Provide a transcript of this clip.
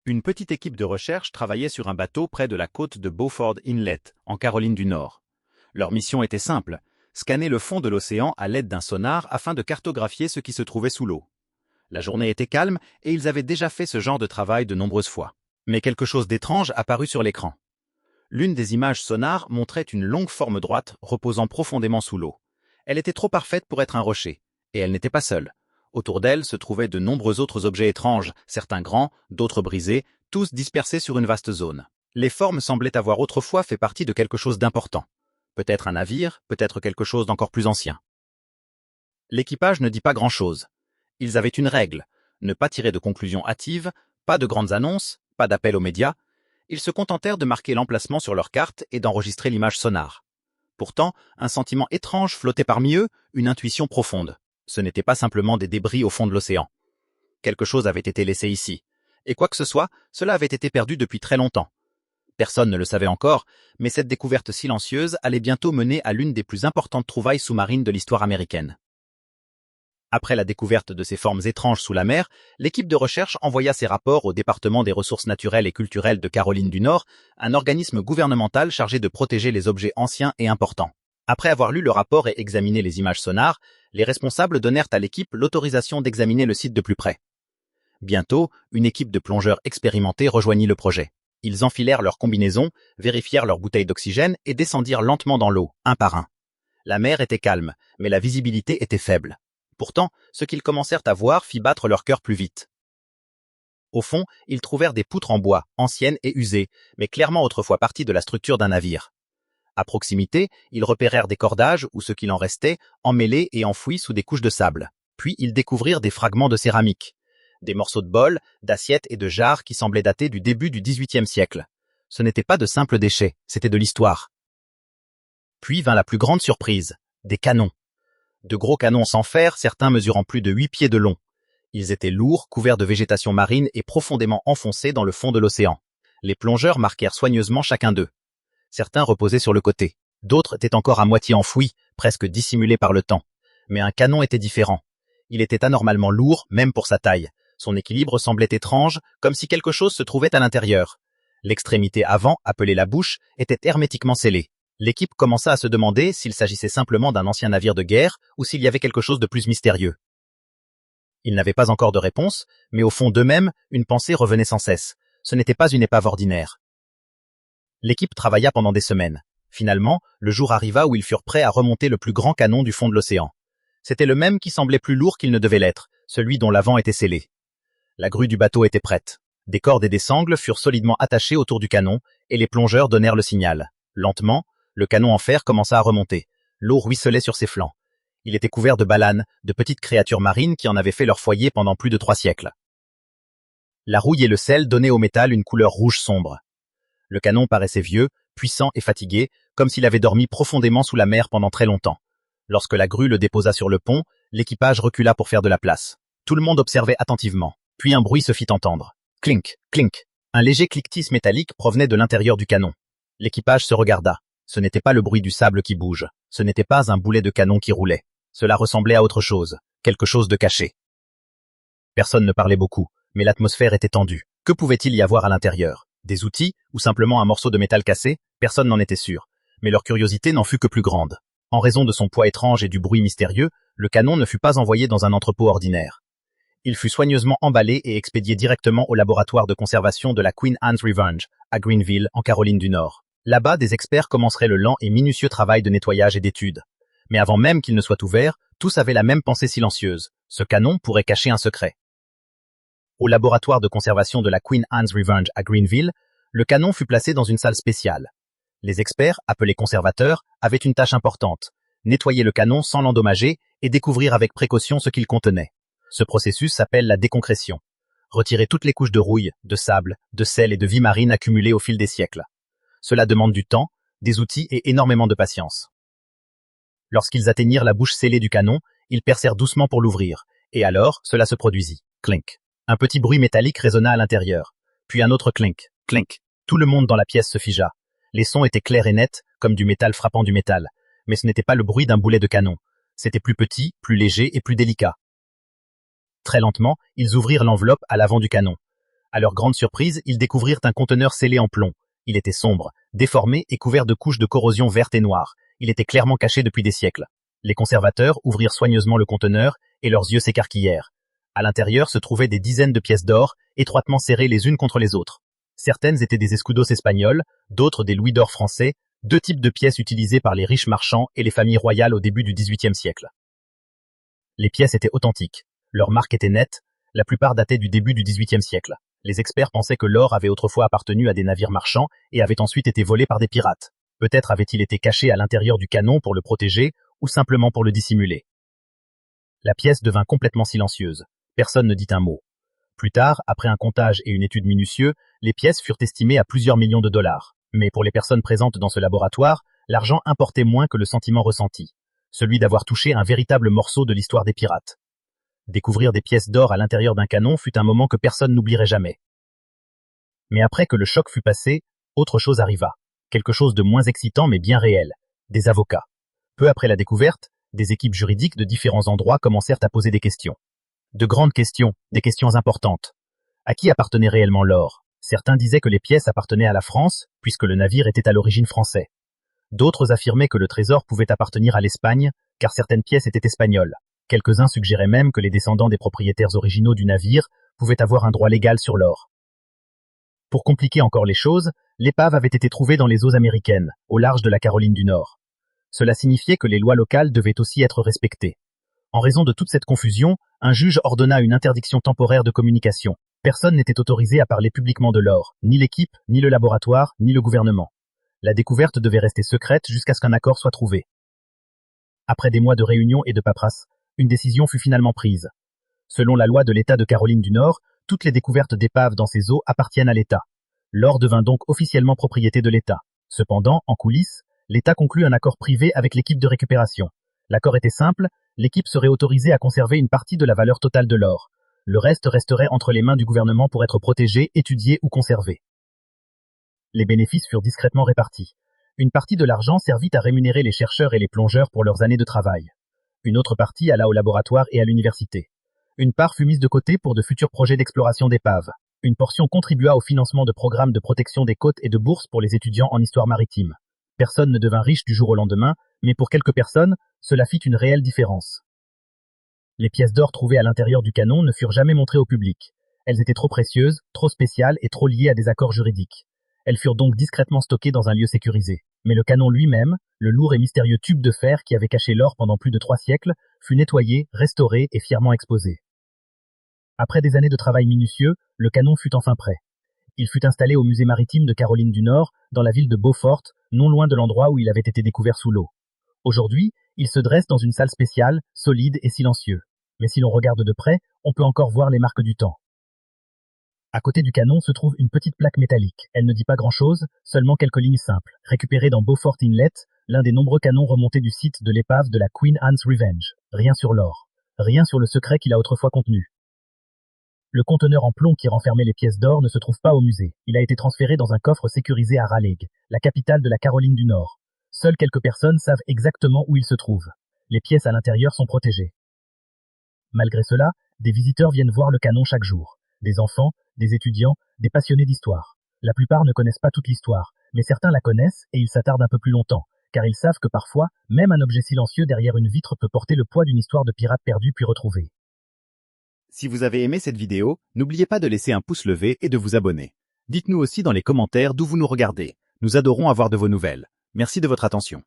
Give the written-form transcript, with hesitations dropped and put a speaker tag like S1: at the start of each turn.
S1: Une petite équipe de recherche travaillait sur un bateau près de la côte de Beaufort Inlet, en Caroline du Nord. Leur mission était simple, scanner le fond de l'océan à l'aide d'un sonar afin de cartographier ce qui se trouvait sous l'eau. La journée était calme et ils avaient déjà fait ce genre de travail de nombreuses fois. Mais quelque chose d'étrange apparut sur l'écran. L'une des images sonar montrait une longue forme droite reposant profondément sous l'eau. Elle était trop parfaite pour être un rocher, et elle n'était pas seule. Autour d'elle se trouvaient de nombreux autres objets étranges, certains grands, d'autres brisés, tous dispersés sur une vaste zone. Les formes semblaient avoir autrefois fait partie de quelque chose d'important. Peut-être un navire, peut-être quelque chose d'encore plus ancien. L'équipage ne dit pas grand-chose. Ils avaient une règle, ne pas tirer de conclusions hâtives, pas de grandes annonces, pas d'appel aux médias. Ils se contentèrent de marquer l'emplacement sur leur carte et d'enregistrer l'image sonar. Pourtant, un sentiment étrange flottait parmi eux, une intuition profonde. Ce n'était pas simplement des débris au fond de l'océan. Quelque chose avait été laissé ici. Et quoi que ce soit, cela avait été perdu depuis très longtemps. Personne ne le savait encore, mais cette découverte silencieuse allait bientôt mener à l'une des plus importantes trouvailles sous-marines de l'histoire américaine. Après la découverte de ces formes étranges sous la mer, l'équipe de recherche envoya ses rapports au département des ressources naturelles et culturelles de Caroline du Nord, un organisme gouvernemental chargé de protéger les objets anciens et importants. Après avoir lu le rapport et examiné les images sonars, les responsables donnèrent à l'équipe l'autorisation d'examiner le site de plus près. Bientôt, une équipe de plongeurs expérimentés rejoignit le projet. Ils enfilèrent leurs combinaisons, vérifièrent leurs bouteilles d'oxygène et descendirent lentement dans l'eau, un par un. La mer était calme, mais la visibilité était faible. Pourtant, ce qu'ils commencèrent à voir fit battre leur cœur plus vite. Au fond, ils trouvèrent des poutres en bois, anciennes et usées, mais clairement autrefois partie de la structure d'un navire. À proximité, ils repérèrent des cordages ou ce qu'il en restait, emmêlés et enfouis sous des couches de sable. Puis ils découvrirent des fragments de céramique, des morceaux de bols, d'assiettes et de jarres qui semblaient dater du début du XVIIIe siècle. Ce n'étaient pas de simples déchets, c'était de l'histoire. Puis vint la plus grande surprise, des canons. De gros canons sans fer, certains mesurant plus de 8 pieds de long. Ils étaient lourds, couverts de végétation marine et profondément enfoncés dans le fond de l'océan. Les plongeurs marquèrent soigneusement chacun d'eux. Certains reposaient sur le côté. D'autres étaient encore à moitié enfouis, presque dissimulés par le temps. Mais un canon était différent. Il était anormalement lourd, même pour sa taille. Son équilibre semblait étrange, comme si quelque chose se trouvait à l'intérieur. L'extrémité avant, appelée la bouche, était hermétiquement scellée. L'équipe commença à se demander s'il s'agissait simplement d'un ancien navire de guerre ou s'il y avait quelque chose de plus mystérieux. Ils n'avaient pas encore de réponse, mais au fond d'eux-mêmes, une pensée revenait sans cesse. Ce n'était pas une épave ordinaire. L'équipe travailla pendant des semaines. Finalement, le jour arriva où ils furent prêts à remonter le plus grand canon du fond de l'océan. C'était le même qui semblait plus lourd qu'il ne devait l'être, celui dont l'avant était scellé. La grue du bateau était prête. Des cordes et des sangles furent solidement attachées autour du canon, et les plongeurs donnèrent le signal. Lentement, le canon en fer commença à remonter. L'eau ruisselait sur ses flancs. Il était couvert de balanes, de petites créatures marines qui en avaient fait leur foyer pendant plus de 3 siècles. La rouille et le sel donnaient au métal une couleur rouge sombre. Le canon paraissait vieux, puissant et fatigué, comme s'il avait dormi profondément sous la mer pendant très longtemps. Lorsque la grue le déposa sur le pont, l'équipage recula pour faire de la place. Tout le monde observait attentivement. Puis un bruit se fit entendre. Clink, clink. Un léger cliquetis métallique provenait de l'intérieur du canon. L'équipage se regarda. Ce n'était pas le bruit du sable qui bouge. Ce n'était pas un boulet de canon qui roulait. Cela ressemblait à autre chose. Quelque chose de caché. Personne ne parlait beaucoup, mais l'atmosphère était tendue. Que pouvait-il y avoir à l'intérieur? Des outils ou simplement un morceau de métal cassé? Personne n'en était sûr. Mais leur curiosité n'en fut que plus grande. En raison de son poids étrange et du bruit mystérieux, le canon ne fut pas envoyé dans un entrepôt ordinaire. Il fut soigneusement emballé et expédié directement au laboratoire de conservation de la Queen Anne's Revenge, à Greenville, en Caroline du Nord. Là-bas, des experts commenceraient le lent et minutieux travail de nettoyage et d'étude. Mais avant même qu'il ne soit ouvert, tous avaient la même pensée silencieuse. Ce canon pourrait cacher un secret. Au laboratoire de conservation de la Queen Anne's Revenge à Greenville, le canon fut placé dans une salle spéciale. Les experts, appelés conservateurs, avaient une tâche importante. Nettoyer le canon sans l'endommager et découvrir avec précaution ce qu'il contenait. Ce processus s'appelle la déconcrétion. Retirer toutes les couches de rouille, de sable, de sel et de vie marine accumulées au fil des siècles. Cela demande du temps, des outils et énormément de patience. Lorsqu'ils atteignirent la bouche scellée du canon, ils percèrent doucement pour l'ouvrir, et alors cela se produisit. Clink. Un petit bruit métallique résonna à l'intérieur, puis un autre clink, clink. Tout le monde dans la pièce se figea. Les sons étaient clairs et nets, comme du métal frappant du métal, mais ce n'était pas le bruit d'un boulet de canon. C'était plus petit, plus léger et plus délicat. Très lentement, ils ouvrirent l'enveloppe à l'avant du canon. À leur grande surprise, ils découvrirent un conteneur scellé en plomb. Il était sombre, déformé et couvert de couches de corrosion verte et noire. Il était clairement caché depuis des siècles. Les conservateurs ouvrirent soigneusement le conteneur et leurs yeux s'écarquillèrent. À l'intérieur se trouvaient des dizaines de pièces d'or, étroitement serrées les unes contre les autres. Certaines étaient des escudos espagnols, d'autres des louis d'or français, deux types de pièces utilisées par les riches marchands et les familles royales au début du XVIIIe siècle. Les pièces étaient authentiques. Leur marque était nette, la plupart dataient du début du XVIIIe siècle. Les experts pensaient que l'or avait autrefois appartenu à des navires marchands et avait ensuite été volé par des pirates. Peut-être avait-il été caché à l'intérieur du canon pour le protéger ou simplement pour le dissimuler. La pièce devint complètement silencieuse. Personne ne dit un mot. Plus tard, après un comptage et une étude minutieuse, les pièces furent estimées à plusieurs millions de dollars. Mais pour les personnes présentes dans ce laboratoire, l'argent importait moins que le sentiment ressenti, celui d'avoir touché un véritable morceau de l'histoire des pirates. Découvrir des pièces d'or à l'intérieur d'un canon fut un moment que personne n'oublierait jamais. Mais après que le choc fut passé, autre chose arriva. Quelque chose de moins excitant mais bien réel. Des avocats. Peu après la découverte, des équipes juridiques de différents endroits commencèrent à poser des questions. De grandes questions, des questions importantes. À qui appartenait réellement l'or? Certains disaient que les pièces appartenaient à la France, puisque le navire était à l'origine français. D'autres affirmaient que le trésor pouvait appartenir à l'Espagne, car certaines pièces étaient espagnoles. Quelques-uns suggéraient même que les descendants des propriétaires originaux du navire pouvaient avoir un droit légal sur l'or. Pour compliquer encore les choses, l'épave avait été trouvée dans les eaux américaines, au large de la Caroline du Nord. Cela signifiait que les lois locales devaient aussi être respectées. En raison de toute cette confusion, un juge ordonna une interdiction temporaire de communication. Personne n'était autorisé à parler publiquement de l'or, ni l'équipe, ni le laboratoire, ni le gouvernement. La découverte devait rester secrète jusqu'à ce qu'un accord soit trouvé. Après des mois de réunions et de paperasse, une décision fut finalement prise. Selon la loi de l'État de Caroline du Nord, toutes les découvertes d'épaves dans ces eaux appartiennent à l'État. L'or devint donc officiellement propriété de l'État. Cependant, en coulisses, l'État conclut un accord privé avec l'équipe de récupération. L'accord était simple, l'équipe serait autorisée à conserver une partie de la valeur totale de l'or. Le reste resterait entre les mains du gouvernement pour être protégé, étudié ou conservé. Les bénéfices furent discrètement répartis. Une partie de l'argent servit à rémunérer les chercheurs et les plongeurs pour leurs années de travail. Une autre partie alla au laboratoire et à l'université. Une part fut mise de côté pour de futurs projets d'exploration d'épaves. Une portion contribua au financement de programmes de protection des côtes et de bourses pour les étudiants en histoire maritime. Personne ne devint riche du jour au lendemain, mais pour quelques personnes, cela fit une réelle différence. Les pièces d'or trouvées à l'intérieur du canon ne furent jamais montrées au public. Elles étaient trop précieuses, trop spéciales et trop liées à des accords juridiques. Elles furent donc discrètement stockées dans un lieu sécurisé. Mais le canon lui-même, le lourd et mystérieux tube de fer qui avait caché l'or pendant plus de 3 siècles, fut nettoyé, restauré et fièrement exposé. Après des années de travail minutieux, le canon fut enfin prêt. Il fut installé au musée maritime de Caroline du Nord, dans la ville de Beaufort, non loin de l'endroit où il avait été découvert sous l'eau. Aujourd'hui, il se dresse dans une salle spéciale, solide et silencieux. Mais si l'on regarde de près, on peut encore voir les marques du temps. À côté du canon se trouve une petite plaque métallique. Elle ne dit pas grand-chose, seulement quelques lignes simples, récupérées dans Beaufort Inlet, l'un des nombreux canons remontés du site de l'épave de la Queen Anne's Revenge. Rien sur l'or. Rien sur le secret qu'il a autrefois contenu. Le conteneur en plomb qui renfermait les pièces d'or ne se trouve pas au musée. Il a été transféré dans un coffre sécurisé à Raleigh, la capitale de la Caroline du Nord. Seules quelques personnes savent exactement où il se trouve. Les pièces à l'intérieur sont protégées. Malgré cela, des visiteurs viennent voir le canon chaque jour. Des enfants, des étudiants, des passionnés d'histoire. La plupart ne connaissent pas toute l'histoire, mais certains la connaissent et ils s'attardent un peu plus longtemps, car ils savent que parfois, même un objet silencieux derrière une vitre peut porter le poids d'une histoire de pirates perdus puis retrouvés.
S2: Si vous avez aimé cette vidéo, n'oubliez pas de laisser un pouce levé et de vous abonner. Dites-nous aussi dans les commentaires d'où vous nous regardez. Nous adorons avoir de vos nouvelles. Merci de votre attention.